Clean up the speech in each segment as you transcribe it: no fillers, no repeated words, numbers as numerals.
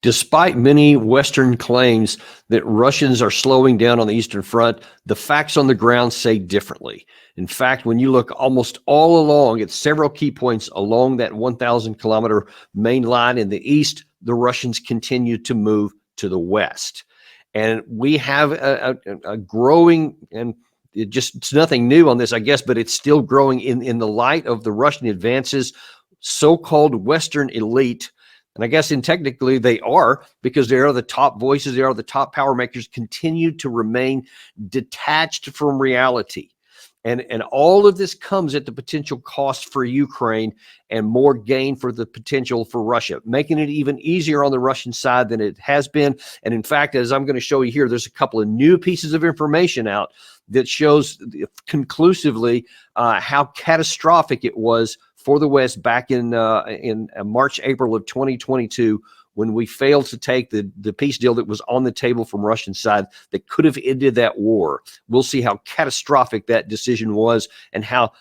Despite many Western claims that Russians are slowing down on the Eastern Front, the facts on the ground say differently. In fact, when you look almost all along at several key points along that 1,000-kilometer main line in the east, the Russians continue to move to the west. And we have a growing, and it's nothing new on this, I guess, but it's still growing in the light of the Russian advances, so-called Western elite. And I guess technically they are, because they are the top voices, they are the top power makers, continue to remain detached from reality. And all of this comes at the potential cost for Ukraine and more gain for the potential for Russia, making it even easier on the Russian side than it has been. And in fact, as I'm going to show you here, there's a couple of new pieces of information out that shows conclusively how catastrophic it was for the West back in March, April of 2022, when we failed to take the peace deal that was on the table from Russian side that could have ended that war. We'll see how catastrophic that decision was and how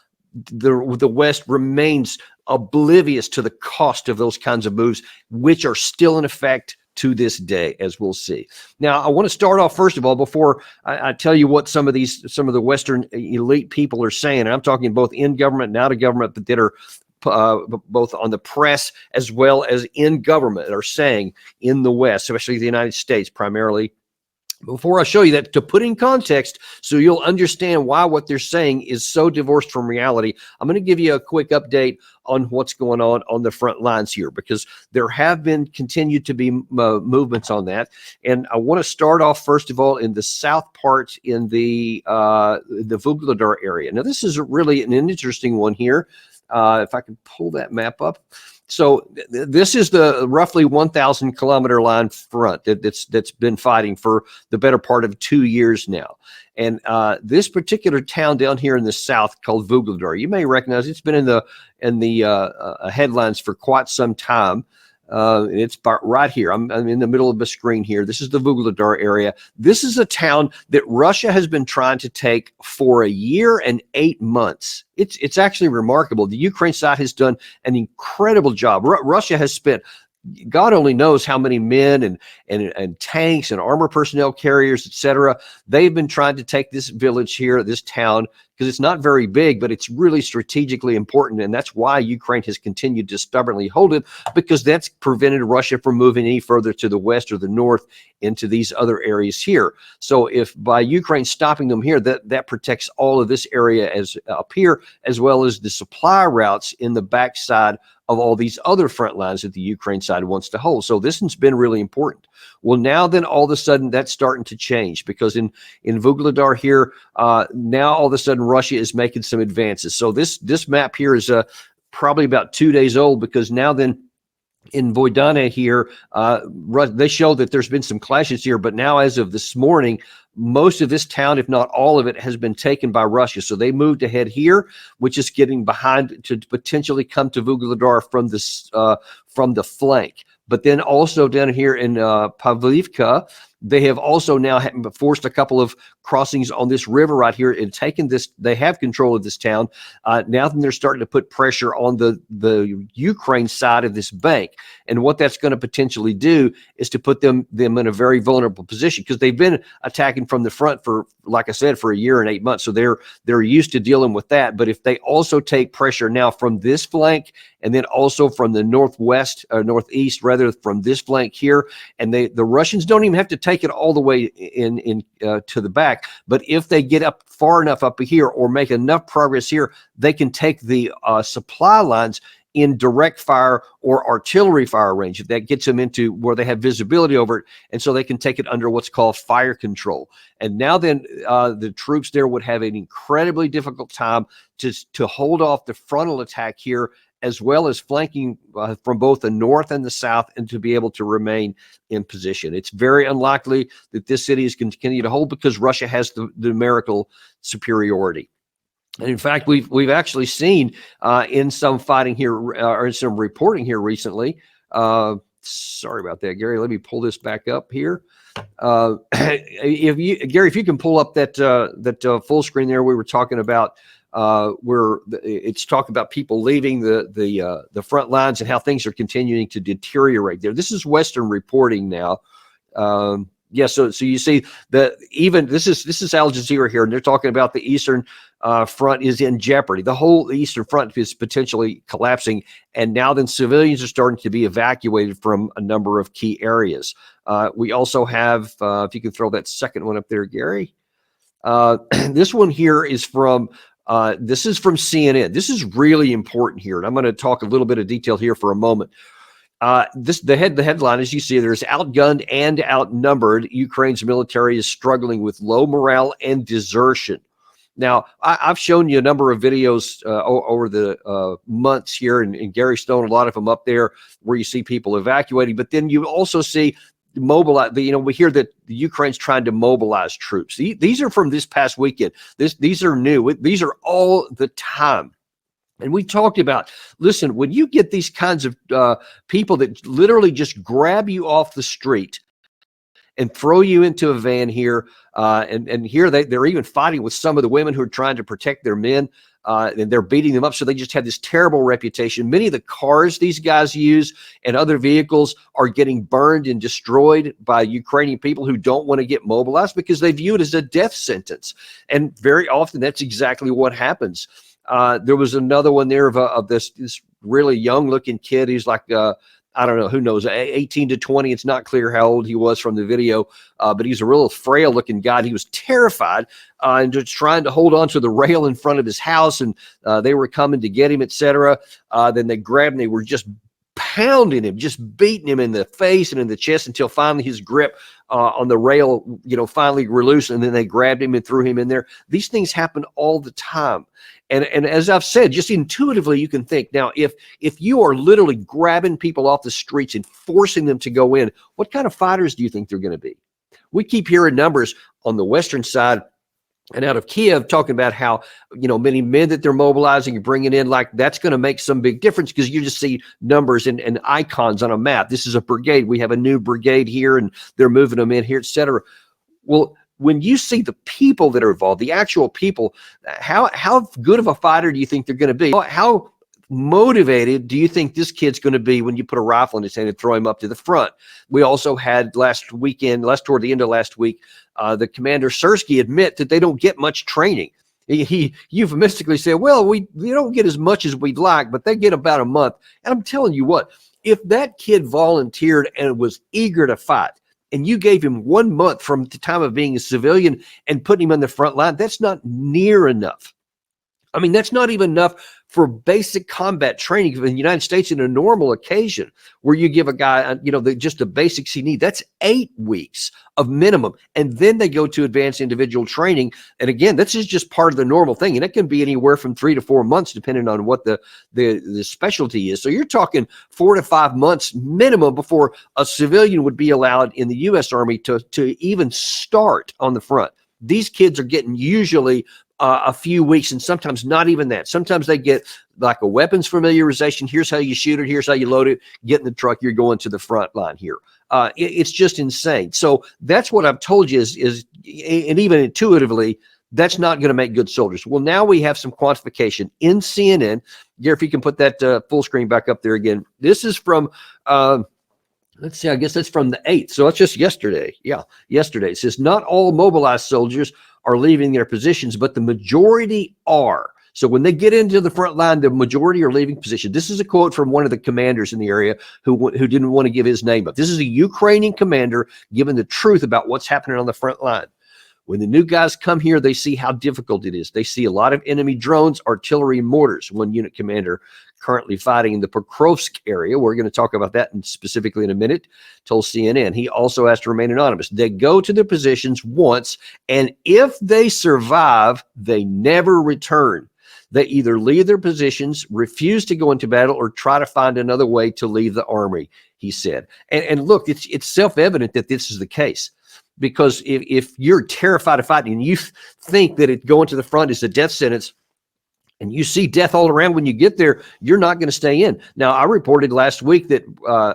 the West remains oblivious to the cost of those kinds of moves, which are still in effect to this day, as we'll see. Now, I want to start off, first of all, before I tell you what some of the Western elite people are saying, and I'm talking both in government and out of government, but that are both on the press as well as in government are saying in the West, especially the United States primarily. Before I show you that, to put in context so you'll understand why what they're saying is so divorced from reality, I'm going to give you a quick update on what's going on the front lines here, because there have been continued to be movements on that. And I want to start off, first of all, in the south part in the Vuhledar area. Now, this is really an interesting one here. If I can pull that map up. So this is the roughly 1,000-kilometer line front that's been fighting for the better part of 2 years now. And this particular town down here in the south called Vuhledar, you may recognize it's been in the headlines for quite some time. It's right here. I'm in the middle of the screen here. This is the Vuhledar area. This is a town that Russia has been trying to take for 1 year and 8 months. It's actually remarkable. The Ukraine side has done an incredible job. Russia has spent, God only knows how many men and tanks and armor personnel carriers, etc. They've been trying to take this village here, this town, because it's not very big, but it's really strategically important. And that's why Ukraine has continued to stubbornly hold it, because that's prevented Russia from moving any further to the west or the north into these other areas here. So if by Ukraine stopping them here, that protects all of this area as up here, as well as the supply routes in the backside of all these other front lines that the Ukraine side wants to hold. So this has been really important. Well, now then all of a sudden that's starting to change, because in Vuhledar here, now all of a sudden Russia is making some advances. So this map here is probably about 2 days old, because now then in Voidana here, they show that there's been some clashes here, but now as of this morning, most of this town, if not all of it, has been taken by Russia. So they moved ahead here, which is getting behind to potentially come to Vuhledar from the flank. But then also down here in Pavlivka, they have also now forced a couple of crossings on this river right here and taken this. They have control of this town. Now they're starting to put pressure on the Ukraine side of this bank. And what that's going to potentially do is to put them in a very vulnerable position, because they've been attacking from the front for, like I said, for 1 year and 8 months. So they're used to dealing with that. But if they also take pressure now from this flank, and then also from the northwest or northeast, rather, from this flank here, and the Russians don't even have to take it all the way in to the back. But if they get up far enough up here or make enough progress here, they can take the supply lines in direct fire or artillery fire range, if that gets them into where they have visibility over it, and so they can take it under what's called fire control. And now then the troops there would have an incredibly difficult time to hold off the frontal attack here, as well as flanking from both the north and the south, and to be able to remain in position. It's very unlikely that this city is going to continue to hold, because Russia has the numerical superiority. And in fact, we've actually seen in some fighting here, or in some reporting here recently. Sorry about that, Gary. Let me pull this back up here. Gary, if you can pull up that full screen there, we were talking about where it's talking about people leaving the front lines and how things are continuing to deteriorate there. This is Western reporting now. Yeah, so you see that even this is Al Jazeera here, and they're talking about the Eastern Front is in jeopardy. The whole Eastern Front is potentially collapsing, and now then civilians are starting to be evacuated from a number of key areas. We also have, if you can throw that second one up there, Gary. This one here is from CNN. This is really important here, and I'm going to talk a little bit of detail here for a moment. The headline, as you see, there's outgunned and outnumbered. Ukraine's military is struggling with low morale and desertion. Now, I've shown you a number of videos over the months here, and Gary Stone, a lot of them up there, where you see people evacuating. But then you also see mobilize. We hear that the Ukraine's trying to mobilize troops. These are from this past weekend. These are new. These are all the time. And we talked about, listen, when you get these kinds of people that literally just grab you off the street and throw you into a van here, and here they're even fighting with some of the women who are trying to protect their men, and they're beating them up. So they just have this terrible reputation. Many of the cars these guys use and other vehicles are getting burned and destroyed by Ukrainian people who don't want to get mobilized because they view it as a death sentence. And very often that's exactly what happens. There was another one there of this really young looking kid. He's like, I don't know, who knows, 18 to 20. It's not clear how old he was from the video, but he's a real frail looking guy. He was terrified and just trying to hold on to the rail in front of his house, and they were coming to get him, etc. Then they grabbed him. They were just pounding him, just beating him in the face and in the chest until finally his grip on the rail, finally released, and then they grabbed him and threw him in there. These things happen all the time. And as I've said, just intuitively, you can think, now, if you are literally grabbing people off the streets and forcing them to go in, what kind of fighters do you think they're going to be? We keep hearing numbers on the Western side and out of Kiev talking about how, many men that they're mobilizing and bringing in, like that's going to make some big difference because you just see numbers and icons on a map. This is a brigade. We have a new brigade here and they're moving them in here, et cetera. Well, when you see the people that are involved, the actual people, how good of a fighter do you think they're going to be? How motivated do you think this kid's going to be when you put a rifle in his hand and throw him up to the front? We also had toward the end of last week, the commander Sersky admit that they don't get much training. He euphemistically said, well, we don't get as much as we'd like, but they get about a month. And I'm telling you what, if that kid volunteered and was eager to fight, and you gave him 1 month from the time of being a civilian and putting him on the front line, that's not near enough. I mean, that's not even enough for basic combat training in the United States in a normal occasion where you give a guy, just the basics he needs. That's 8 weeks of minimum. And then they go to advanced individual training. And again, this is just part of the normal thing. And it can be anywhere from 3 to 4 months, depending on what the specialty is. So you're talking 4 to 5 months minimum before a civilian would be allowed in the U.S. Army to even start on the front. These kids are getting usually a few weeks, and sometimes not even that. Sometimes they get like a weapons familiarization. Here's how you shoot it. Here's how you load it. Get in the truck. You're going to the front line here. It's just insane. So that's what I've told you is and even intuitively, that's not going to make good soldiers. Well, now we have some quantification in CNN. Gary, if you can put that full screen back up there again. This is from, let's see, I guess that's from the 8th. So that's just yesterday. Yeah, yesterday. It says not all mobilized soldiers are leaving their positions, but the majority are. So when they get into the front line, the majority are leaving position. This is a quote from one of the commanders in the area who didn't want to give his name up. This is a Ukrainian commander giving the truth about what's happening on the front line. When the new guys come here, they see how difficult it is. They see a lot of enemy drones, artillery, and mortars. One unit commander currently fighting in the Kursk area, we're going to talk about that specifically in a minute, told CNN. He also has to remain anonymous. They go to their positions once, and if they survive, they never return. They either leave their positions, refuse to go into battle, or try to find another way to leave the army, he said. And look, it's self-evident that this is the case. Because if you're terrified of fighting and you think that going to the front is a death sentence, and you see death all around when you get there, you're not going to stay in. Now, I reported last week that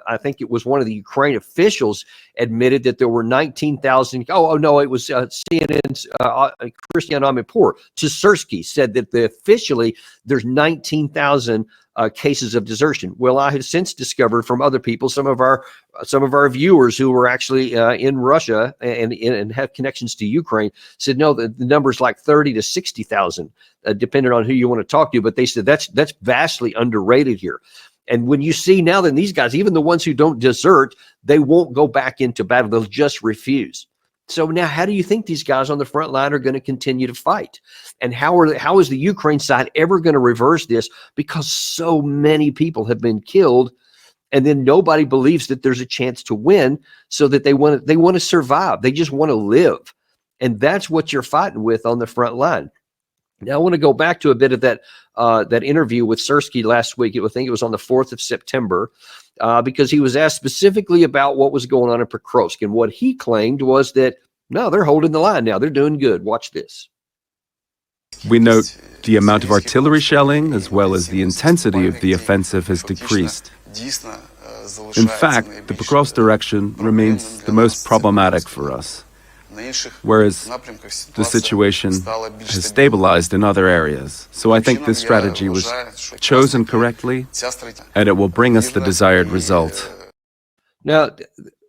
I think it was one of the Ukraine officials admitted that there were 19,000. Oh, no, it was CNN's Christian Amanpour. Tusersky said that officially there's 19,000 cases of desertion. Well, I have since discovered from other people, some of our viewers who were actually in Russia and have connections to Ukraine, said no, the number's like 30 to 60,000, depending on who you want to talk to. But they said that's vastly underrated here. And when you see now that these guys, even the ones who don't desert, they won't go back into battle. They'll just refuse. So now how do you think these guys on the front line are going to continue to fight? And how is the Ukraine side ever going to reverse this? Because so many people have been killed, and then nobody believes that there's a chance to win, so that they want to survive. They just want to live. And that's what you're fighting with on the front line. Now, I want to go back to a bit of that interview with Tusersky last week. I think it was on the 4th of September, because he was asked specifically about what was going on in Pokrovsk. And what he claimed was that, no, they're holding the line now. They're doing good. Watch this. We note the amount of artillery shelling as well as the intensity of the offensive has decreased. In fact, the Pokrovsk direction remains the most problematic for us, whereas the situation has stabilized in other areas. So I think this strategy was chosen correctly, and it will bring us the desired result. Now,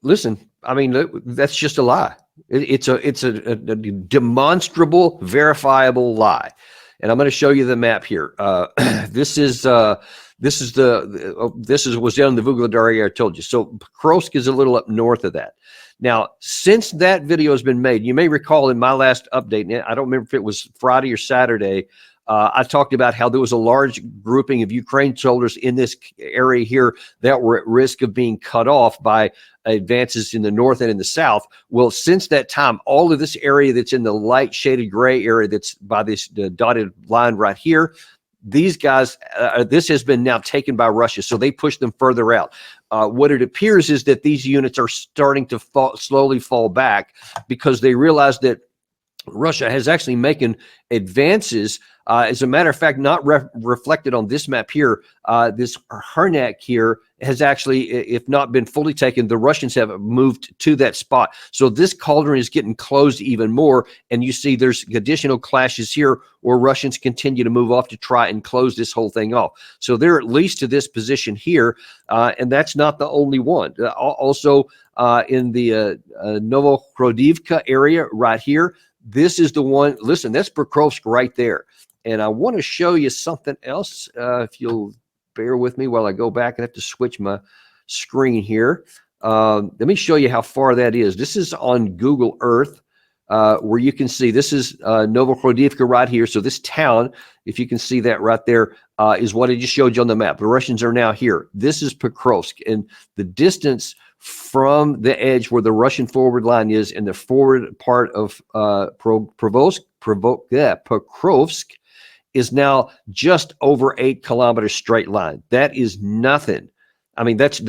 listen, I mean, that's just a lie. It's a demonstrable, verifiable lie. And I'm going to show you the map here. This was down in the Vuhledar area I told you. So Kursk is a little up north of that. Now, since that video has been made, you may recall in my last update, I don't remember if it was Friday or Saturday, I talked about how there was a large grouping of Ukraine soldiers in this area here that were at risk of being cut off by advances in the north and in the south. Well, since that time, all of this area that's in the light shaded gray area that's by this dotted line right here, these guys, this has been now taken by Russia, so they push them further out. What it appears is that these units are starting to slowly fall back, because they realize that Russia has actually making advances. As a matter of fact, not reflected on this map here, this Hernak here has actually, if not been fully taken, the Russians have moved to that spot. So this cauldron is getting closed even more, and you see there's additional clashes here where Russians continue to move off to try and close this whole thing off. So they're at least to this position here, and that's not the only one. Also in the Novokrodivka area right here, this is the one, listen, that's Pokrovsk right there. And I want to show you something else, if you'll bear with me while I go back. I have to switch my screen here. Let me show you how far that is. This is on Google Earth, where you can see this is Novokrodivka right here. So this town, if you can see that right there, is what I just showed you on the map. The Russians are now here. This is Pokrovsk, and the distance from the edge where the Russian forward line is in the forward part of Pokrovsk is now just over 8 kilometers straight line. That is nothing. I mean, that's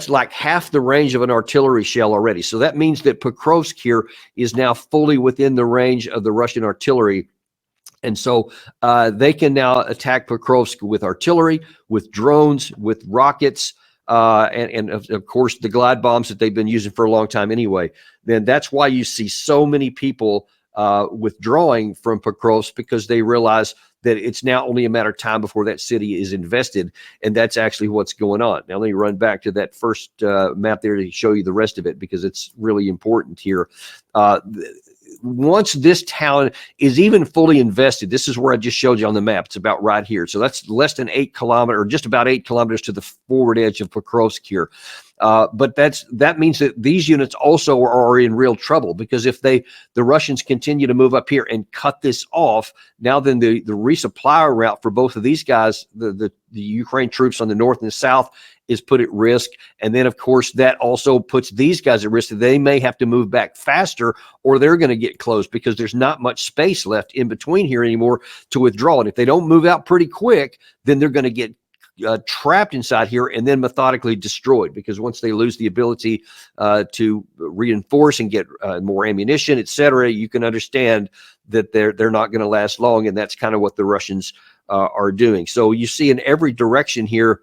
like half the range of an artillery shell already. So that means that Pokrovsk here is now fully within the range of the Russian artillery. And so they can now attack Pokrovsk with artillery, with drones, with rockets, and of course the glide bombs that they've been using for a long time anyway. Then that's why you see so many people withdrawing from Pokrovsk, because they realize that it's now only a matter of time before that city is invested, and that's actually what's going on. Now let me run back to that first map there to show you the rest of it, because it's really important here. Once this town is even fully invested, this is where I just showed you on the map. It's about right here. So that's less than 8 kilometers, or just about 8 kilometers to the forward edge of Pokrovsk here. But that means that these units also are in real trouble, because if the Russians continue to move up here and cut this off, now then the resupply route for both of these guys, the Ukraine troops on the north and the south, is put at risk. And then of course that also puts these guys at risk. They may have to move back faster, or they're going to get closed, because there's not much space left in between here anymore to withdraw. And if they don't move out pretty quick, then they're going to get trapped inside here and then methodically destroyed, because once they lose the ability to reinforce and get more ammunition, etc., you can understand that they're not going to last long. And that's kind of what the Russians are doing. So you see in every direction here,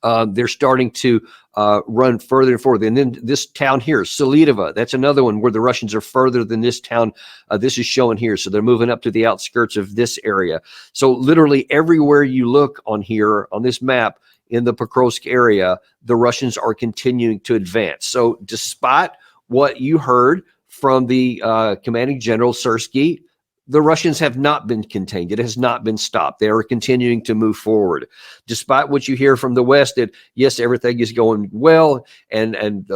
they're starting to run further and further. And then this town here, Selidova, that's another one where the Russians are further than this town. This is shown here. So they're moving up to the outskirts of this area. So literally everywhere you look on here on this map in the Pokrovsk area, the Russians are continuing to advance. So despite what you heard from the commanding general Sursky, the Russians have not been contained. It has not been stopped. They are continuing to move forward. Despite what you hear from the West, that yes, everything is going well, and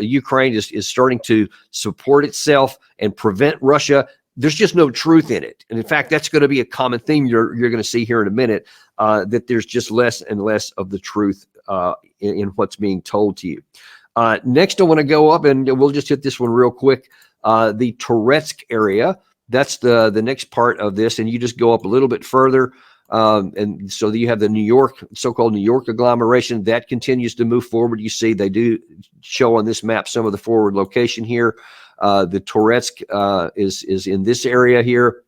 Ukraine is starting to support itself and prevent Russia. There's just no truth in it. And in fact, that's going to be a common theme you're going to see here in a minute, that there's just less and less of the truth in what's being told to you. Next, I want to go up, and we'll just hit this one real quick. The Toretsk area. That's the next part of this, and you just go up a little bit further, and so you have the New York, so-called New York agglomeration that continues to move forward. You see, they do show on this map some of the forward location here. The Toretsk is in this area here,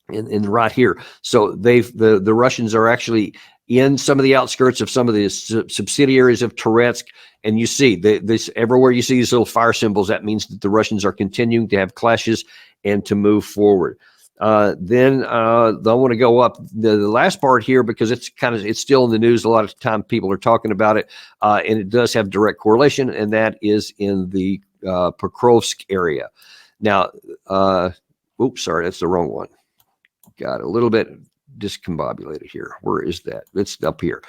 and right here. So the Russians are actually in some of the outskirts of some of the subsidiaries of Toretsk, and you see this everywhere. You see these little fire symbols. That means that the Russians are continuing to have clashes and to move forward. Then I want to go up the last part here, because it's still in the news. A lot of time people are talking about it, and it does have direct correlation, and that is in the Pokrovsk area. Now, oops, sorry, that's the wrong one. Got a little bit discombobulated here. Where is that? It's up here.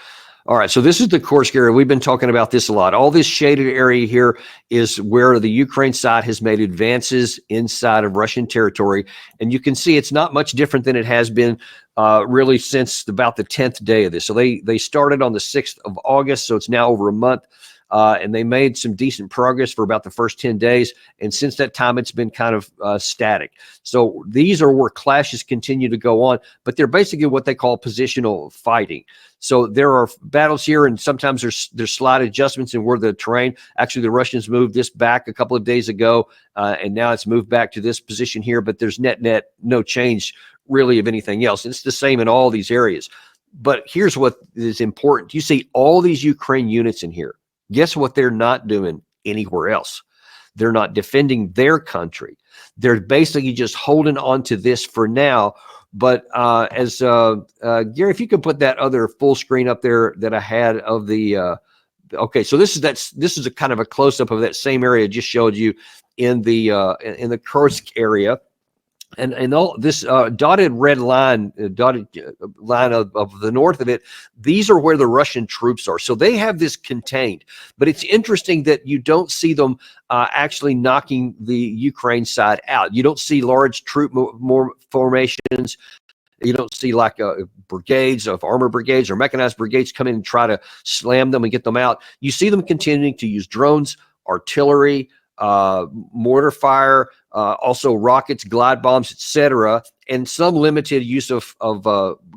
All right, so this is the Kursk area. We've been talking about this a lot. All this shaded area here is where the Ukraine side has made advances inside of Russian territory. And you can see it's not much different than it has been really since about the 10th day of this. So they started on the 6th of August, so it's now over a month. And they made some decent progress for about the first 10 days. And since that time, it's been kind of static. So these are where clashes continue to go on, but they're basically what they call positional fighting. So there are battles here, and sometimes there's slight adjustments in where the terrain. Actually, the Russians moved this back a couple of days ago, and now it's moved back to this position here, but there's net no change really of anything else. It's the same in all these areas. But here's what is important. You see all these Ukraine units in here. Guess what they're not doing anywhere else? They're not defending their country. They're basically just holding on to this for now. But as Gary, if you could put that other full screen up there that I had of the okay, so this is a kind of a close up of that same area I just showed you in the Kursk area. And all this dotted red line, of the north of it, these are where the Russian troops are. So they have this contained. But it's interesting that you don't see them actually knocking the Ukraine side out. You don't see large troop formations. You don't see like brigades of armor brigades or mechanized brigades come in and try to slam them and get them out. You see them continuing to use drones, artillery, mortar fire, also rockets, glide bombs, etc., and some limited use of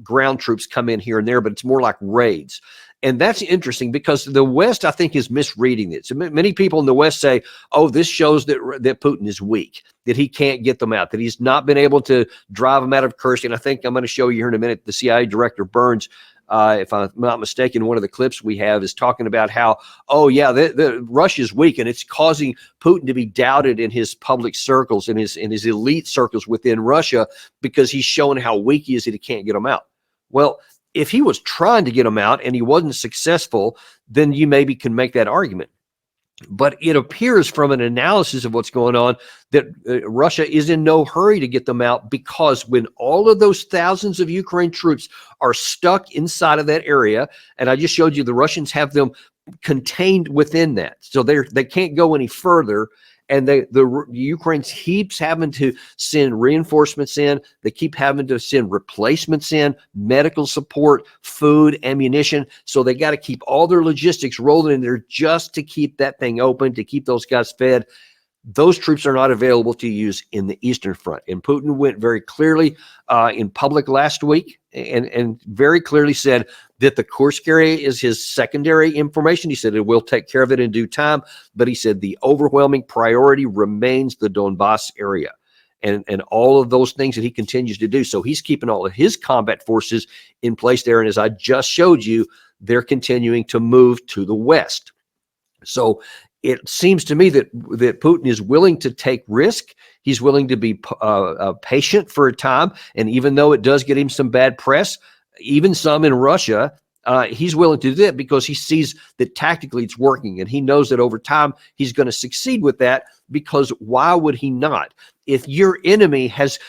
ground troops come in here and there, but it's more like raids. And that's interesting because the West, I think, is misreading it. So many people in the West say, oh, this shows that Putin is weak, that he can't get them out, that he's not been able to drive them out of Kursk. And I think I'm going to show you here in a minute, the CIA director Burns, if I'm not mistaken, one of the clips we have is talking about how, oh yeah, the Russia's weak, and it's causing Putin to be doubted in his public circles, in his elite circles within Russia, because he's showing how weak he is that he can't get them out. Well, if he was trying to get them out and he wasn't successful, then you maybe can make that argument. But it appears from an analysis of what's going on that Russia is in no hurry to get them out, because when all of those thousands of Ukraine troops are stuck inside of that area, and I just showed you the Russians have them contained within that, so they can't go any further. And the Ukraine keeps having to send reinforcements in. They keep having to send replacements in, medical support, food, ammunition. So they got to keep all their logistics rolling in there just to keep that thing open, to keep those guys fed. Those troops are not available to use in the Eastern Front. And Putin went very clearly in public last week and very clearly said that the Kursk area is his secondary information. He said it will take care of it in due time, but he said the overwhelming priority remains the Donbass area. and all of those things that he continues to do. So he's keeping all of his combat forces in place there. And as I just showed you, they're continuing to move to the west. So it seems to me that Putin is willing to take risk. He's willing to be patient for a time. And even though it does get him some bad press, even some in Russia, he's willing to do that because he sees that tactically it's working. And he knows that over time he's going to succeed with that, because why would he not? If your enemy has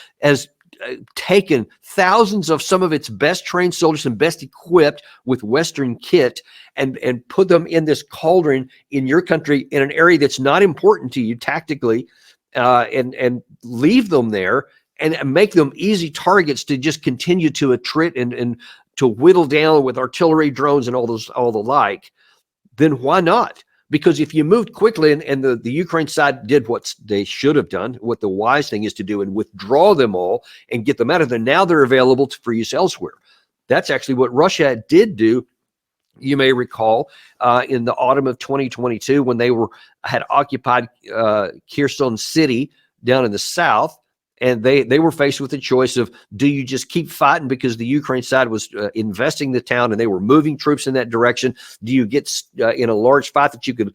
taken thousands of some of its best trained soldiers and best equipped with Western kit and put them in this cauldron in your country in an area that's not important to you tactically, and leave them there and make them easy targets to just continue to attrit and to whittle down with artillery, drones, and all the like, then why not? Because if you moved quickly and the Ukraine side did what they should have done, what the wise thing is to do, and withdraw them all and get them out of there, now they're available for use elsewhere. That's actually what Russia did do. You may recall in the autumn of 2022 when they had occupied Kherson City down in the south. And they were faced with the choice of, do you just keep fighting because the Ukraine side was investing the town and they were moving troops in that direction? Do you get in a large fight that you could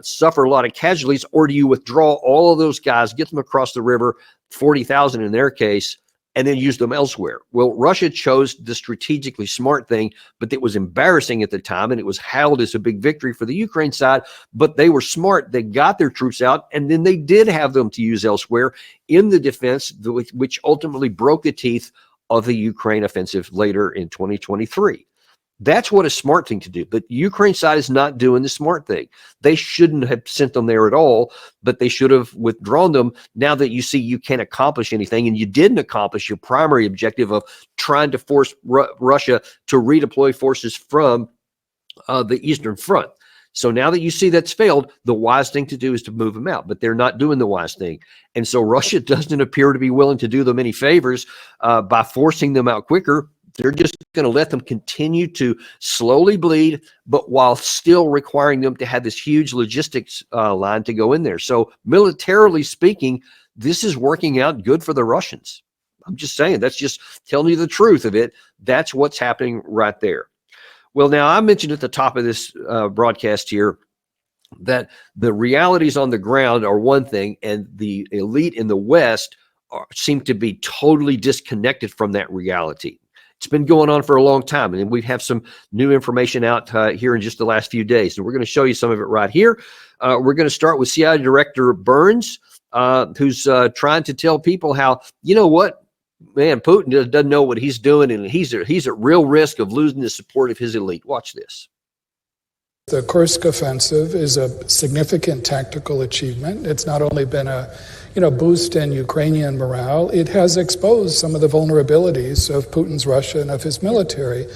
suffer a lot of casualties, or do you withdraw all of those guys, get them across the river, 40,000 in their case, and then use them elsewhere? Well, Russia chose the strategically smart thing, but it was embarrassing at the time, and it was hailed as a big victory for the Ukraine side. But they were smart. They got their troops out, and then they did have them to use elsewhere in the defense, which ultimately broke the teeth of the Ukraine offensive later in 2023. That's what a smart thing to do. But the Ukraine side is not doing the smart thing. They shouldn't have sent them there at all, but they should have withdrawn them now that you see you can't accomplish anything, and you didn't accomplish your primary objective of trying to force Russia to redeploy forces from the Eastern Front. So now that you see that's failed, the wise thing to do is to move them out, but they're not doing the wise thing. And so Russia doesn't appear to be willing to do them any favors by forcing them out quicker. They're just going to let them continue to slowly bleed, but while still requiring them to have this huge logistics line to go in there. So militarily speaking, this is working out good for the Russians. I'm just saying, that's just telling you the truth of it. That's what's happening right there. Well, now I mentioned at the top of this broadcast here that the realities on the ground are one thing, and the elite in the West seem to be totally disconnected from that reality. It's been going on for a long time, and we have some new information out here in just the last few days, and we're going to show you some of it right here. We're going to start with CIA Director Burns, who's trying to tell people how, you know what, man, Putin doesn't know what he's doing, and he's at real risk of losing the support of his elite. Watch this. The Kursk offensive is a significant tactical achievement. It's not only been a boost in Ukrainian morale, it has exposed some of the vulnerabilities of Putin's Russia and of his military,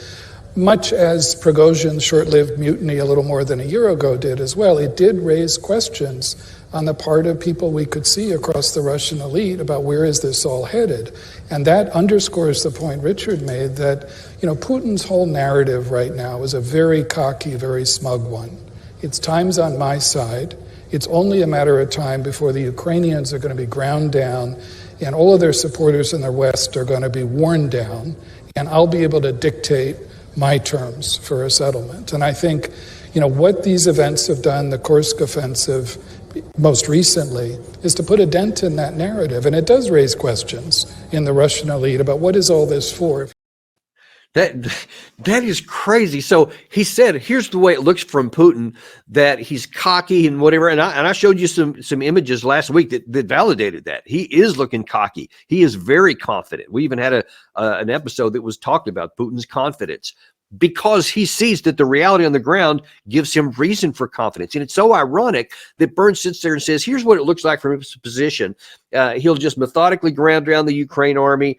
much as Prigozhin's short-lived mutiny a little more than a year ago did as well. It did raise questions on the part of people we could see across the Russian elite about where is this all headed. And that underscores the point Richard made that, Putin's whole narrative right now is a very cocky, very smug one. It's time's on my side. It's only a matter of time before the Ukrainians are going to be ground down and all of their supporters in the West are going to be worn down, and I'll be able to dictate my terms for a settlement. And I think, what these events have done, the Kursk offensive most recently, is to put a dent in that narrative. And it does raise questions in the Russian elite about what is all this for. That is crazy. So he said, here's the way it looks from Putin, that he's cocky and whatever. And I showed you some images last week that validated that. He is looking cocky. He is very confident. We even had an episode that was talked about Putin's confidence, because he sees that the reality on the ground gives him reason for confidence. And it's so ironic that Burns sits there and says, here's what it looks like from his position. He'll just methodically ground down the Ukraine army.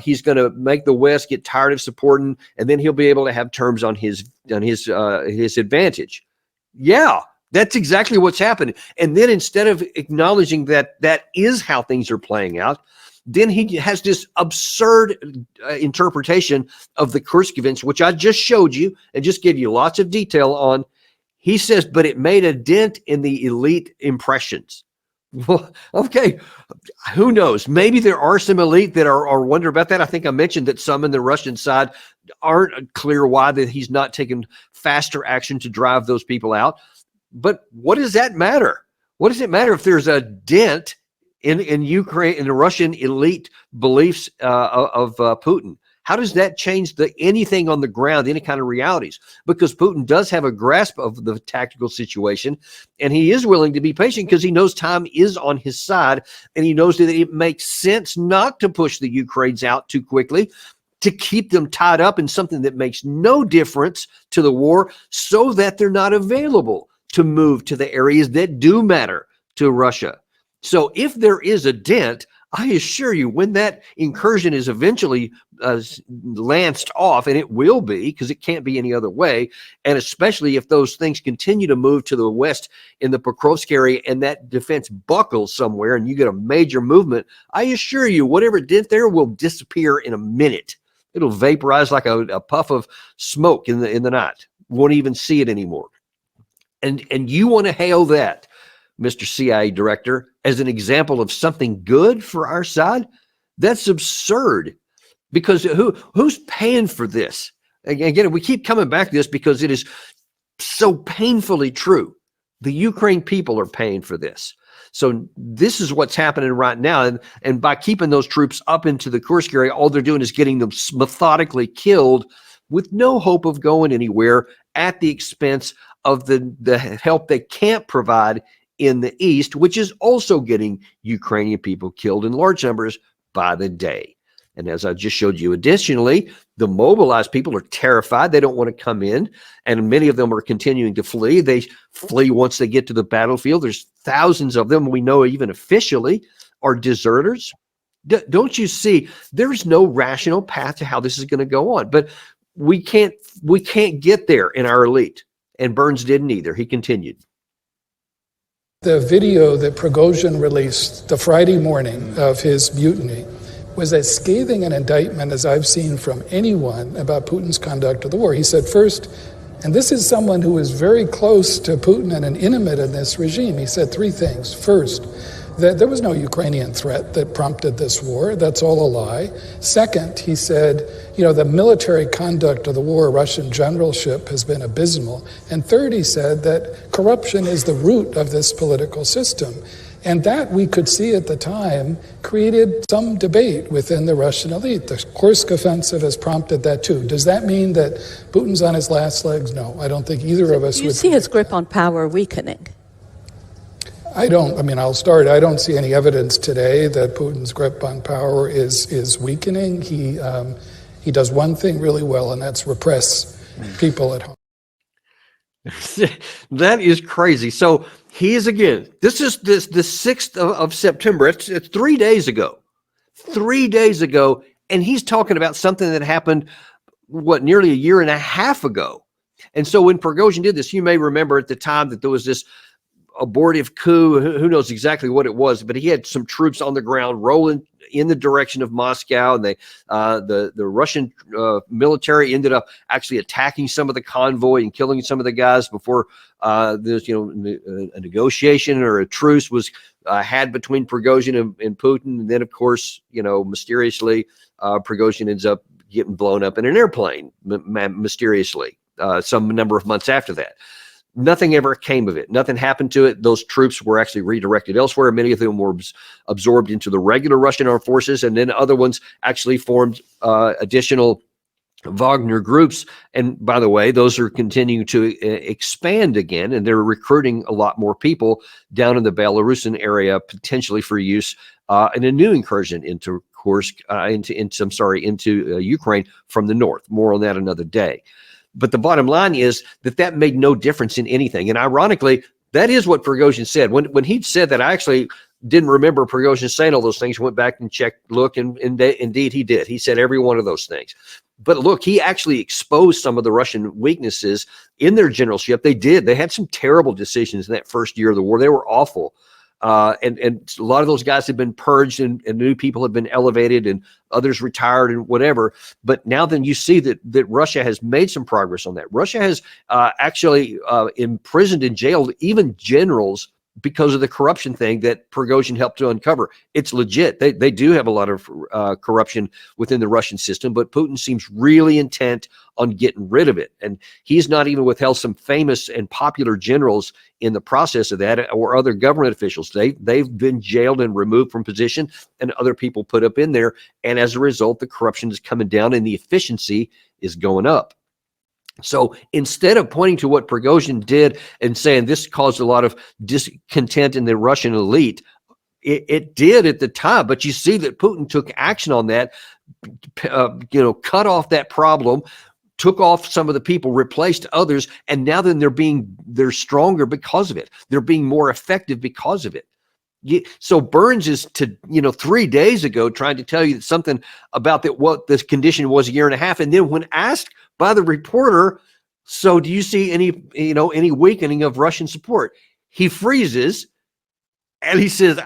He's going to make the West get tired of supporting, and then he'll be able to have terms on his advantage. Yeah, that's exactly what's happening. And then instead of acknowledging that that is how things are playing out, then he has this absurd interpretation of the Kursk events, which I just showed you and just gave you lots of detail on. He says, but it made a dent in the elite impressions. Well, okay. Who knows? Maybe there are some elite that are wondering about that. I think I mentioned that some in the Russian side aren't clear why that he's not taking faster action to drive those people out. But what does that matter? What does it matter if there's a dent in Ukraine, in the Russian elite beliefs of Putin? How does that change anything on the ground, any kind of realities? Because Putin does have a grasp of the tactical situation, and he is willing to be patient because he knows time is on his side, and he knows that it makes sense not to push the Ukrainians out too quickly, to keep them tied up in something that makes no difference to the war, so that they're not available to move to the areas that do matter to Russia. So if there is a dent, I assure you, when that incursion is eventually lanced off, and it will be, because it can't be any other way, and especially if those things continue to move to the west in the Pokrovsk area and that defense buckles somewhere and you get a major movement, I assure you, whatever dent there will disappear in a minute. It'll vaporize like a puff of smoke in the night. Won't even see it anymore. And you want to hail that, Mr. CIA director, as an example of something good for our side? That's absurd, because who's paying for this? Again, we keep coming back to this because it is so painfully true. The Ukraine people are paying for this. So this is what's happening right now. And by keeping those troops up into the Kursk area, all they're doing is getting them methodically killed with no hope of going anywhere, at the expense of the help they can't provide in the east, which is also getting Ukrainian people killed in large numbers by the day. And as I just showed you, additionally, the mobilized people are terrified. They don't want to come in, and many of them are continuing to flee. They flee once they get to the battlefield. There's thousands of them, we know, even officially, are deserters. Don't you see? There's no rational path to how this is going to go on. But we can't get there in our elite. And Burns didn't either. He continued. The video that Prigozhin released the Friday morning of his mutiny was as scathing an indictment as I've seen from anyone about Putin's conduct of the war. He said, first, and this is someone who is very close to Putin and an intimate in this regime, he said three things. First, that there was no Ukrainian threat that prompted this war. That's all a lie. Second, he said, the military conduct of the war, Russian generalship, has been abysmal. And third, he said that corruption is the root of this political system. And that, we could see at the time, created some debate within the Russian elite. The Kursk offensive has prompted that too. Does that mean that Putin's on his last legs? No, I don't think either of us would. Do you see his grip on power weakening? I'll start. I don't see any evidence today that Putin's grip on power is weakening. He does one thing really well, and that's repress people at home. That is crazy. So he is, again, this is the 6th of September. It's 3 days ago. 3 days ago, and he's talking about something that happened, nearly a year and a half ago. And so when Prigozhin did this, you may remember at the time that there was this abortive coup. Who knows exactly what it was, but he had some troops on the ground rolling in the direction of Moscow, and the Russian military ended up actually attacking some of the convoy and killing some of the guys before there's a negotiation or a truce was had between Prigozhin and Putin. And then, of course, mysteriously, Prigozhin ends up getting blown up in an airplane mysteriously some number of months after that. Nothing ever came of it. Nothing happened to it. Those troops were actually redirected elsewhere. Many of them were absorbed into the regular Russian armed forces, and then other ones actually formed additional Wagner groups. And by the way, those are continuing to expand again, and they're recruiting a lot more people down in the Belarusian area, potentially for use in a new incursion into Kursk, into Ukraine from the north. More on that another day. But the bottom line is that made no difference in anything. And ironically, that is what Prigozhin said. When he said that, I actually didn't remember Prigozhin saying all those things. Went back and checked, and indeed he did. He said every one of those things. But look, he actually exposed some of the Russian weaknesses in their generalship. They did. They had some terrible decisions in that first year of the war. They were awful. And a lot of those guys had been purged, and new people had been elevated, and others retired and whatever. But now then you see that Russia has made some progress on that. Russia has actually imprisoned and jailed even generals because of the corruption thing that Prigozhin helped to uncover. It's legit. They do have a lot of corruption within the Russian system, but Putin seems really intent on getting rid of it. And he's not even withheld some famous and popular generals in the process of that, or other government officials. They've been jailed and removed from position, and other people put up in there. And as a result, the corruption is coming down and the efficiency is going up. So instead of pointing to what Prigozhin did and saying this caused a lot of discontent in the Russian elite, it did at the time. But you see that Putin took action on that, cut off that problem, took off some of the people, replaced others, and now then they're stronger because of it. They're being more effective because of it. So Burns is 3 days ago trying to tell you that something about that what this condition was a year and a half, and then when asked by the reporter, so do you see any weakening of Russian support? He freezes and he says,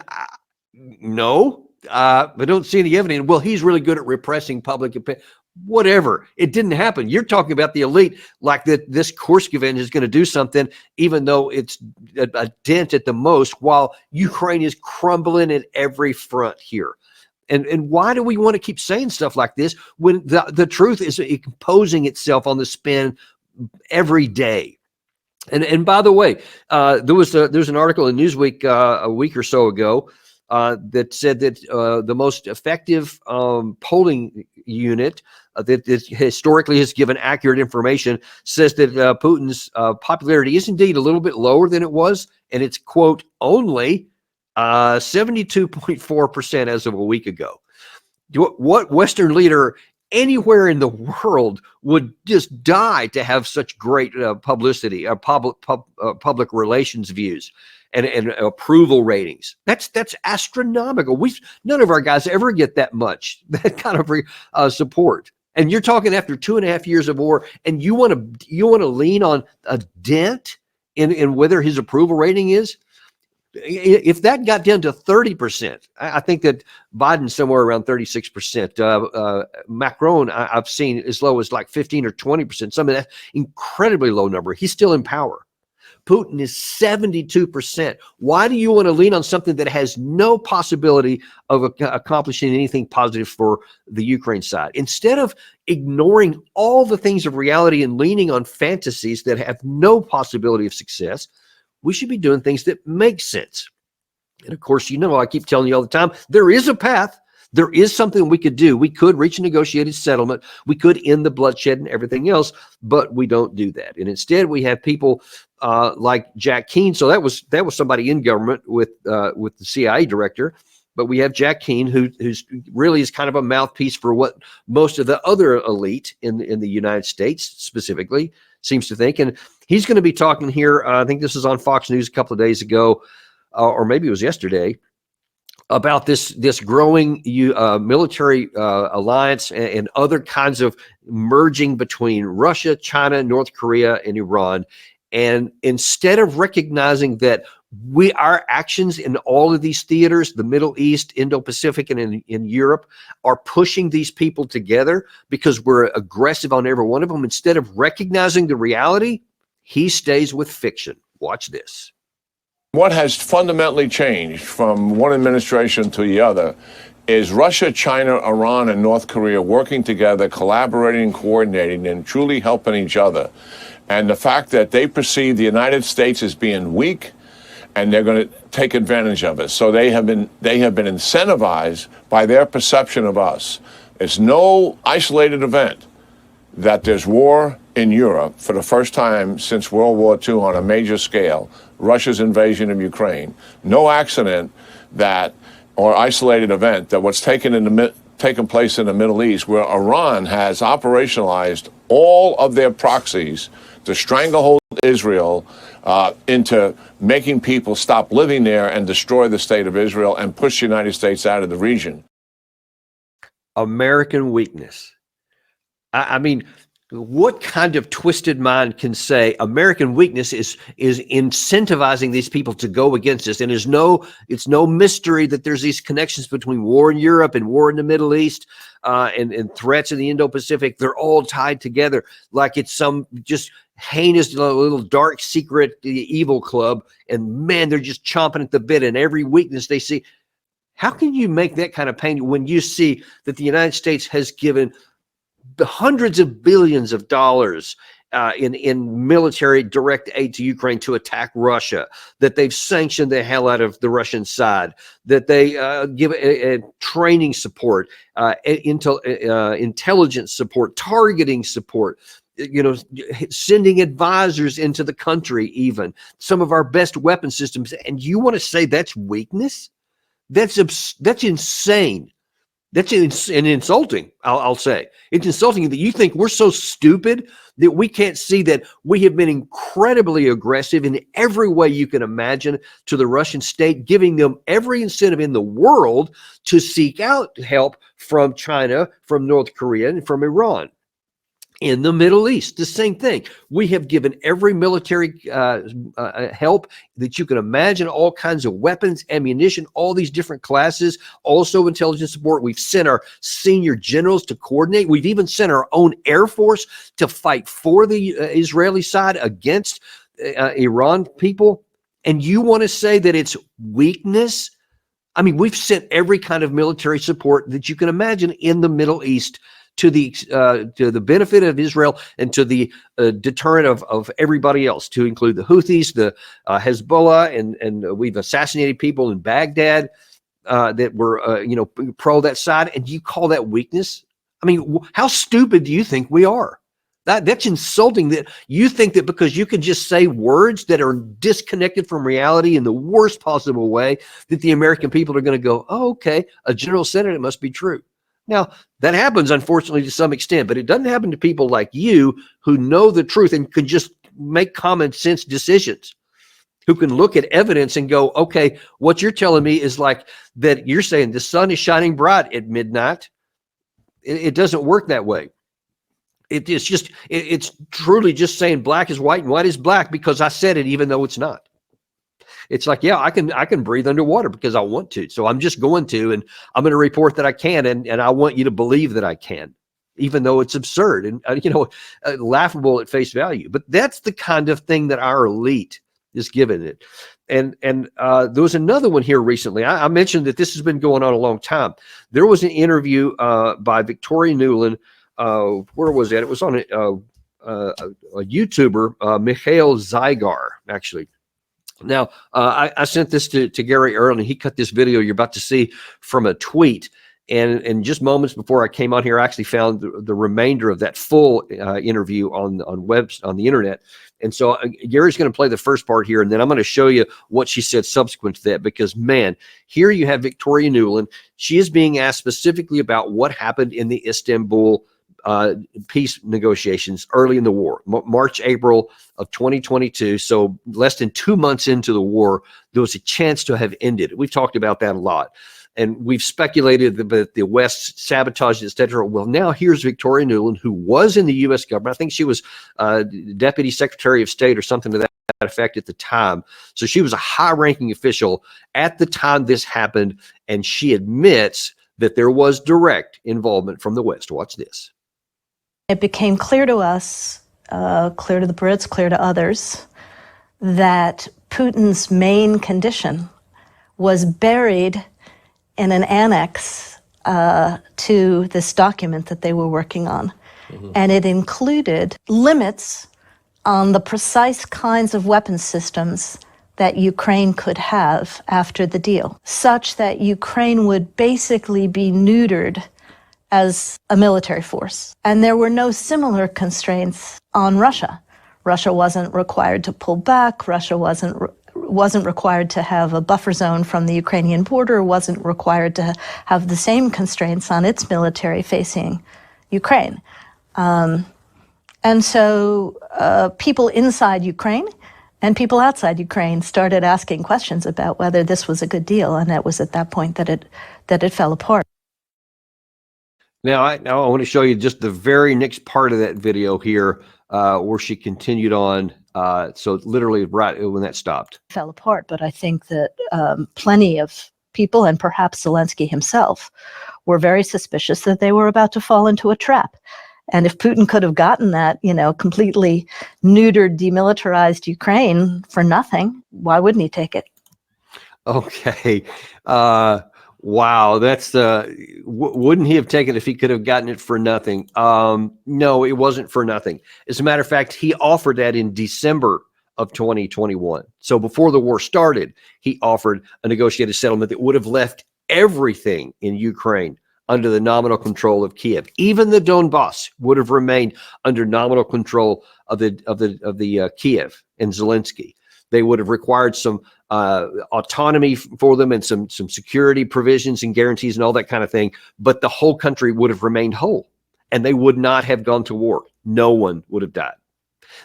no, I don't see any evidence. Well, he's really good at repressing public opinion. Whatever. It didn't happen. You're talking about the elite like that this Kursk event is going to do something, even though it's a dent at the most, while Ukraine is crumbling at every front here. And why do we want to keep saying stuff like this when the truth is imposing itself on the spin every day? And by the way, there's an article in Newsweek a week or so ago that said that the most effective polling unit that historically has given accurate information says that Putin's popularity is indeed a little bit lower than it was, and it's, quote, only 72.4% as of a week ago. What Western leader anywhere in the world would just die to have such great publicity, public relations views and approval ratings? That's astronomical. None of our guys ever get that much, that kind of support. And you're talking after 2.5 years of war, and you want to lean on a dent in whether his approval rating is. If that got down to 30%, I think that Biden's somewhere around 36%. Macron, I've seen as low as like 15 or 20%. Some of that incredibly low number. He's still in power. Putin is 72%. Why do you want to lean on something that has no possibility of accomplishing anything positive for the Ukraine side? Instead of ignoring all the things of reality and leaning on fantasies that have no possibility of success, we should be doing things that make sense. And of course, I keep telling you all the time, there is a path. There is something we could do. We could reach a negotiated settlement. We could end the bloodshed and everything else, but we don't do that. And instead, we have people like Jack Keane. So that was somebody in government with the CIA director. But we have Jack Keane, who's really is kind of a mouthpiece for what most of the other elite in the United States specifically seems to think. And he's going to be talking here. I think this is on Fox News a couple of days ago, or maybe it was yesterday, about this growing military alliance and other kinds of merging between Russia, China, North Korea, and Iran. And instead of recognizing that our actions in all of these theaters, the Middle East, Indo-Pacific, and in Europe, are pushing these people together because we're aggressive on every one of them, instead of recognizing the reality, he stays with fiction. Watch this. What has fundamentally changed from one administration to the other is Russia, China, Iran, and North Korea working together, collaborating, coordinating, and truly helping each other. And the fact that they perceive the United States as being weak, and they're going to take advantage of it. So they have been incentivized by their perception of us. It's no isolated event that there's war in Europe for the first time since World War II on a major scale, Russia's invasion of Ukraine. No accident or isolated event that what's taken place in the Middle East, where Iran has operationalized all of their proxies to stranglehold Israel into making people stop living there and destroy the state of Israel and push the United States out of the region. American weakness. I mean, what kind of twisted mind can say American weakness is incentivizing these people to go against us? And it's no mystery that there's these connections between war in Europe and war in the Middle East and threats in the Indo-Pacific. They're all tied together like it's some just heinous little dark secret evil club, and man, they're just chomping at the bit, and every weakness they see. How can you make that kind of pain when you see that the United States has given the hundreds of billions of dollars in military direct aid to Ukraine to attack Russia, that they've sanctioned the hell out of the Russian side, that they give training support, intelligence support, targeting support, sending advisors into the country, even some of our best weapon systems. And you want to say that's weakness? That's insane. That's insulting. I'll say it's insulting that you think we're so stupid that we can't see that we have been incredibly aggressive in every way you can imagine to the Russian state, giving them every incentive in the world to seek out help from China, from North Korea, and from Iran. In the Middle East, the same thing. We have given every military help that you can imagine, all kinds of weapons, ammunition, all these different classes, also intelligence support. We've sent our senior generals to coordinate. We've even sent our own Air Force to fight for the Israeli side against Iran people. And you want to say that it's weakness? I mean, we've sent every kind of military support that you can imagine in the Middle East to the benefit of Israel and to the deterrent of everybody else, to include the Houthis, the Hezbollah, and we've assassinated people in Baghdad that were pro that side. And you call that weakness? I mean, how stupid do you think we are? That's insulting, that you think that because you can just say words that are disconnected from reality in the worst possible way, that the American people are going to go, oh, okay, a general said it, it must be true. Now, that happens, unfortunately, to some extent, but it doesn't happen to people like you who know the truth and can just make common sense decisions, who can look at evidence and go, okay, what you're telling me is like that you're saying the sun is shining bright at midnight. It doesn't work that way. It's truly just saying black is white and white is black because I said it, even though it's not. It's like, yeah, I can breathe underwater because I want to. So I'm just going to, and I'm going to report that I can. And I want you to believe that I can, even though it's absurd and, laughable at face value. But that's the kind of thing that our elite is giving it. And there was another one here recently. I mentioned that this has been going on a long time. There was an interview by Victoria Nuland. Where was that? It was on a YouTuber, Mikhail Zygar, actually. Now, I sent this to Gary Earl, and he cut this video you're about to see from a tweet. And just moments before I came on here, I actually found the remainder of that full interview on the internet. And so Gary's going to play the first part here, and then I'm going to show you what she said subsequent to that. Because, man, here you have Victoria Nuland. She is being asked specifically about what happened in the Istanbul peace negotiations early in the war, March, April of 2022. So less than 2 months into the war, there was a chance to have ended. We've talked about that a lot. And we've speculated that the West sabotaged, et cetera. Well, now here's Victoria Nuland, who was in the U.S. government. I think she was Deputy Secretary of State or something to that effect at the time. So she was a high-ranking official at the time this happened, and she admits that there was direct involvement from the West. Watch this. It became clear to us, clear to the Brits, clear to others, that Putin's main condition was buried in an annex to this document that they were working on. Mm-hmm. And it included limits on the precise kinds of weapon systems that Ukraine could have after the deal, such that Ukraine would basically be neutered as a military force. And there were no similar constraints on Russia. Russia wasn't required to pull back. Russia wasn't required to have a buffer zone from the Ukrainian border, wasn't required to have the same constraints on its military facing Ukraine. And so people inside Ukraine and people outside Ukraine started asking questions about whether this was a good deal, and it was at that point that it fell apart. Now I want to show you just the very next part of that video here, where she continued on. So literally right when that stopped. Fell apart, but I think that plenty of people, and perhaps Zelensky himself, were very suspicious that they were about to fall into a trap. And if Putin could have gotten that, completely neutered, demilitarized Ukraine for nothing, why wouldn't he take it? Okay. Wow. That's wouldn't he have taken it if he could have gotten it for nothing? No, it wasn't for nothing. As a matter of fact, he offered that in December of 2021. So before the war started, he offered a negotiated settlement that would have left everything in Ukraine under the nominal control of Kiev. Even the Donbass would have remained under nominal control of the Kiev and Zelensky. They would have required some autonomy for them and some security provisions and guarantees and all that kind of thing. But the whole country would have remained whole, and they would not have gone to war. No one would have died.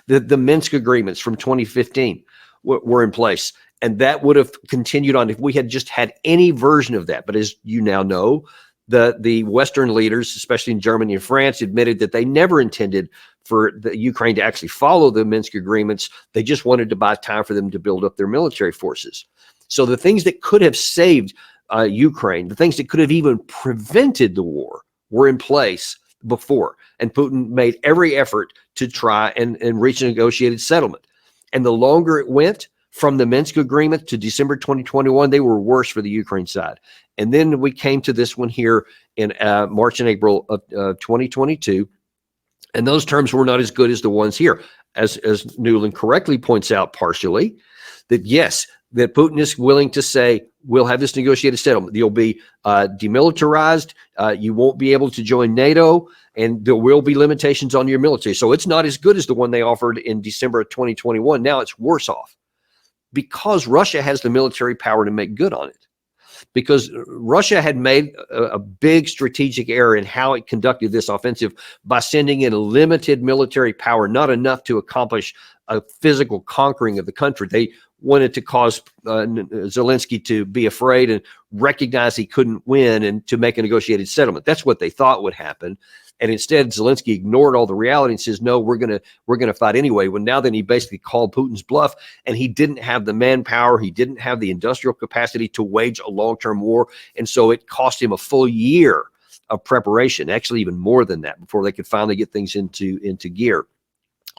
The Minsk agreements from 2015 were in place, and that would have continued on if we had just had any version of that. But as you now know, the Western leaders, especially in Germany and France, admitted that they never intended for the Ukraine to actually follow the Minsk agreements. They just wanted to buy time for them to build up their military forces. So the things that could have saved Ukraine, the things that could have even prevented the war, were in place before. And Putin made every effort to try and reach a negotiated settlement. And the longer it went from the Minsk agreement to December 2021, they were worse for the Ukraine side. And then we came to this one here in March and April of 2022. And those terms were not as good as the ones here. As Nuland correctly points out partially, that yes, that Putin is willing to say, we'll have this negotiated settlement. You'll be demilitarized. You won't be able to join NATO, and there will be limitations on your military. So it's not as good as the one they offered in December of 2021. Now it's worse off because Russia has the military power to make good on it. Because Russia had made a big strategic error in how it conducted this offensive by sending in a limited military power, not enough to accomplish a physical conquering of the country. They wanted to cause Zelensky to be afraid and recognize he couldn't win and to make a negotiated settlement. That's what they thought would happen. And instead, Zelensky ignored all the reality and says, no, we're gonna fight anyway. Well, now then he basically called Putin's bluff, and he didn't have the manpower, he didn't have the industrial capacity to wage a long-term war. And so it cost him a full year of preparation, actually even more than that, before they could finally get things into gear.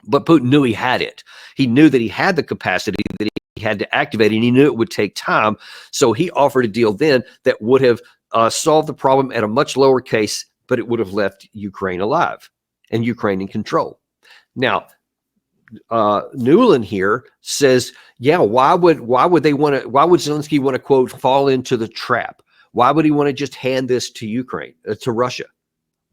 But Putin knew he had it. He knew that he had the capacity, that he had to activate, and he knew it would take time. So he offered a deal then that would have solved the problem at a much lower case, but it would have left Ukraine alive and Ukraine in control. Now, Nuland here says, yeah, why would Zelensky want to, quote, fall into the trap? Why would he want to just hand this to Ukraine, to Russia?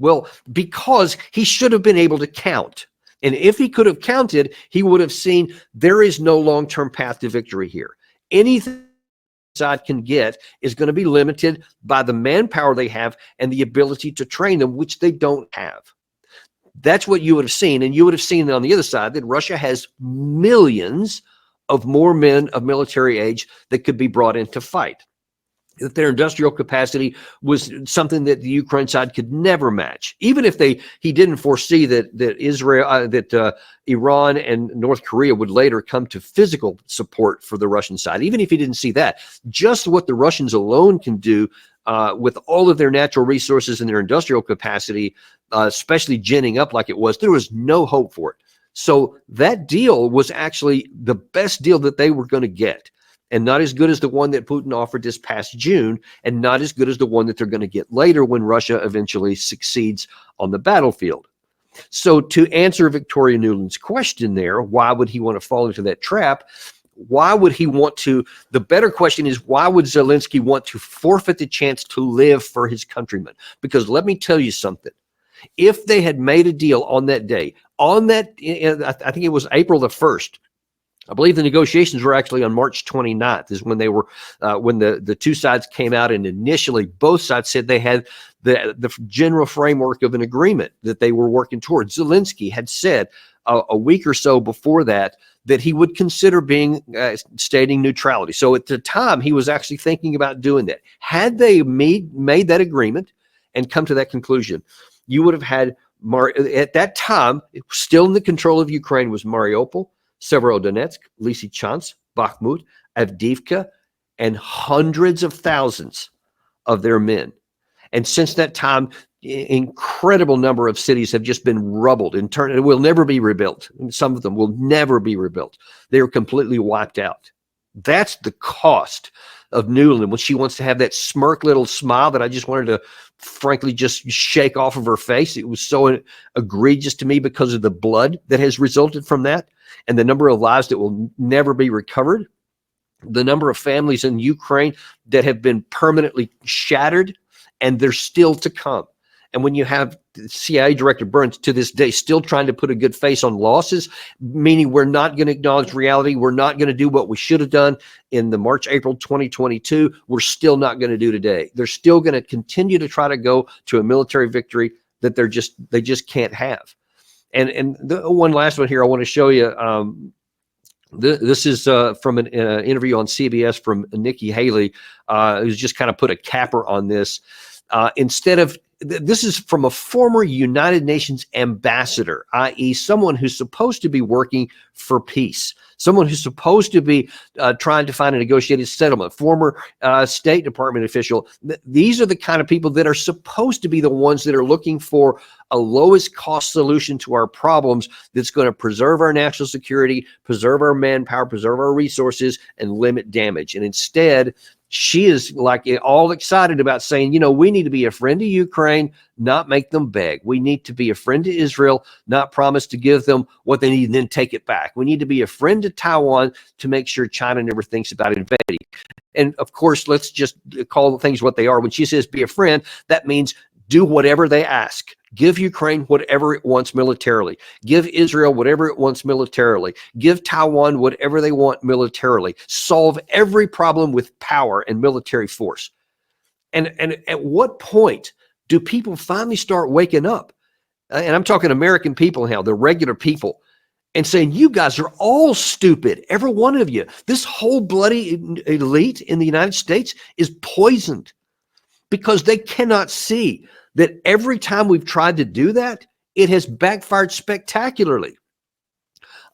Well, because he should have been able to count. And if he could have counted, he would have seen there is no long-term path to victory here. Anything side can get is going to be limited by the manpower they have and the ability to train them, which they don't have. That's what you would have seen. And you would have seen on the other side that Russia has millions of more men of military age that could be brought in to fight. That their industrial capacity was something that the Ukraine side could never match, even if he didn't foresee that Iran and North Korea would later come to physical support for the Russian side. Even if he didn't see that, just what the Russians alone can do with all of their natural resources and their industrial capacity, especially ginning up like it was, there was no hope for it. So that deal was actually the best deal that they were going to get. And not as good as the one that Putin offered this past June, and not as good as the one that they're going to get later when Russia eventually succeeds on the battlefield. So to answer Victoria Nuland's question there, why would he want to fall into that trap? Why would he want to? The better question is, why would Zelensky want to forfeit the chance to live for his countrymen? Because let me tell you something. If they had made a deal on that day, I think it was April the 1st, I believe the negotiations were actually on March 29th is when they were, when the two sides came out, and initially both sides said they had the general framework of an agreement that they were working towards. Zelensky had said a week or so before that he would consider stating neutrality. So at the time he was actually thinking about doing that. Had they made that agreement and come to that conclusion, you would have had at that time, still in the control of Ukraine, was Mariupol, Severodonetsk, Lysychansk, Bakhmut, Avdiivka, and hundreds of thousands of their men. And since that time, incredible number of cities have just been rubbled and turned. It will never be rebuilt. Some of them will never be rebuilt. They are completely wiped out. That's the cost of Newland when she wants to have that smirk little smile that I just wanted to frankly just shake off of her face. It was so egregious to me because of the blood that has resulted from that and the number of lives that will never be recovered. The number of families in Ukraine that have been permanently shattered, and they're still to come. And when you have CIA Director Burns to this day still trying to put a good face on losses, meaning we're not going to acknowledge reality, we're not going to do what we should have done in the March, April 2022, we're still not going to do today. They're still going to continue to try to go to a military victory that they just can't have. And the one last one here I want to show you. This is from an interview on CBS from Nikki Haley, who's just kind of put a capper on this. This is from a former United Nations ambassador, i.e. someone who's supposed to be working for peace, someone who's supposed to be trying to find a negotiated settlement, former State Department official. These are the kind of people that are supposed to be the ones that are looking for a lowest cost solution to our problems that's going to preserve our national security, preserve our manpower, preserve our resources, and limit damage. And instead, she is like all excited about saying, you know, we need to be a friend to Ukraine, not make them beg. We need to be a friend to Israel, not promise to give them what they need and then take it back. We need to be a friend to Taiwan to make sure China never thinks about invading. And of course, let's just call things what they are. When she says be a friend, that means do whatever they ask. Give Ukraine whatever it wants militarily. Give Israel whatever it wants militarily. Give Taiwan whatever they want militarily. Solve every problem with power and military force. And at what point do people finally start waking up? And I'm talking American people now, the regular people, and saying, you guys are all stupid, every one of you. This whole bloody elite in the United States is poisoned because they cannot see that every time we've tried to do that, it has backfired spectacularly.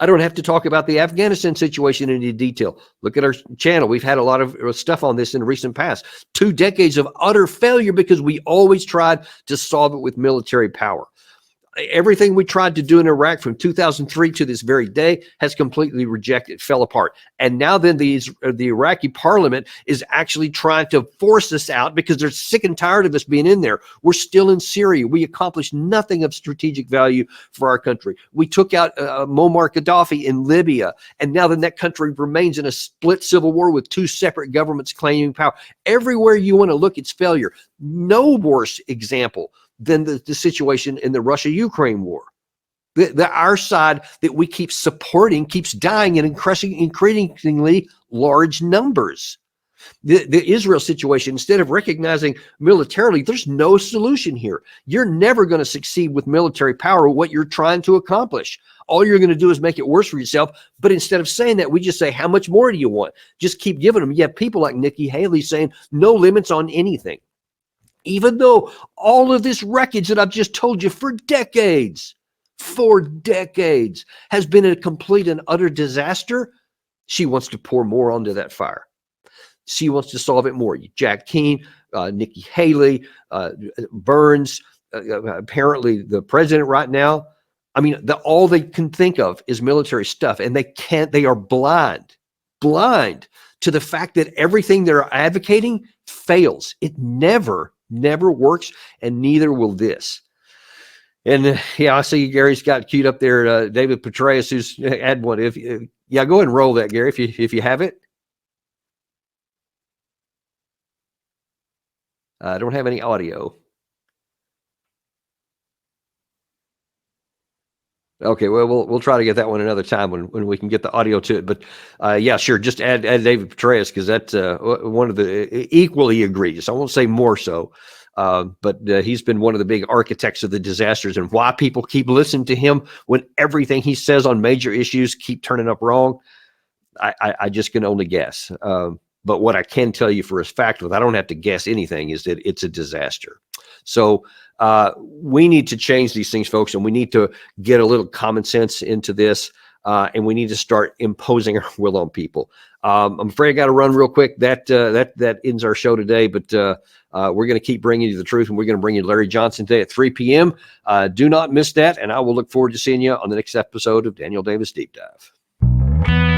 I don't have to talk about the Afghanistan situation in any detail. Look at our channel. We've had a lot of stuff on this in the recent past. 2 decades of utter failure because we always tried to solve it with military power. Everything we tried to do in Iraq from 2003 to this very day has completely rejected, fell apart. And now then the Iraqi parliament is actually trying to force us out because they're sick and tired of us being in there. We're still in Syria. We accomplished nothing of strategic value for our country. We took out Muammar Gaddafi in Libya, and now then that country remains in a split civil war with 2 separate governments claiming power. Everywhere you want to look, it's failure. No worse example than the situation in the Russia-Ukraine war. Our side that we keep supporting keeps dying in increasingly large numbers. The Israel situation, instead of recognizing militarily, there's no solution here. You're never going to succeed with military power what you're trying to accomplish. All you're going to do is make it worse for yourself. But instead of saying that, we just say, how much more do you want? Just keep giving them. You have people like Nikki Haley saying no limits on anything. Even though all of this wreckage that I've just told you for decades has been a complete and utter disaster, she wants to pour more onto that fire. She wants to solve it more. Jack Keane, Nikki Haley, Burns, apparently the president right now. I mean, all they can think of is military stuff, and they are blind to the fact that everything they're advocating fails. It never works, and neither will this. And yeah, I see Gary's got queued up there. David Petraeus, who's had one. Go ahead and roll that, Gary, if you have it. I don't have any audio. Okay, well, we'll try to get that one another time when we can get the audio to it. But yeah, sure, just add David Petraeus, because that's one of the equally egregious. I won't say more so, but he's been one of the big architects of the disasters, and why people keep listening to him when everything he says on major issues keep turning up wrong. I just can only guess. But what I can tell you for a fact, I don't have to guess anything, is that it's a disaster. So we need to change these things, folks, and we need to get a little common sense into this. and we need to start imposing our will on people. I'm afraid I got to run real quick. That ends our show today, but we're going to keep bringing you the truth, and we're going to bring you Larry Johnson today at 3 p.m. Do not miss that, and I will look forward to seeing you on the next episode of Daniel Davis Deep Dive.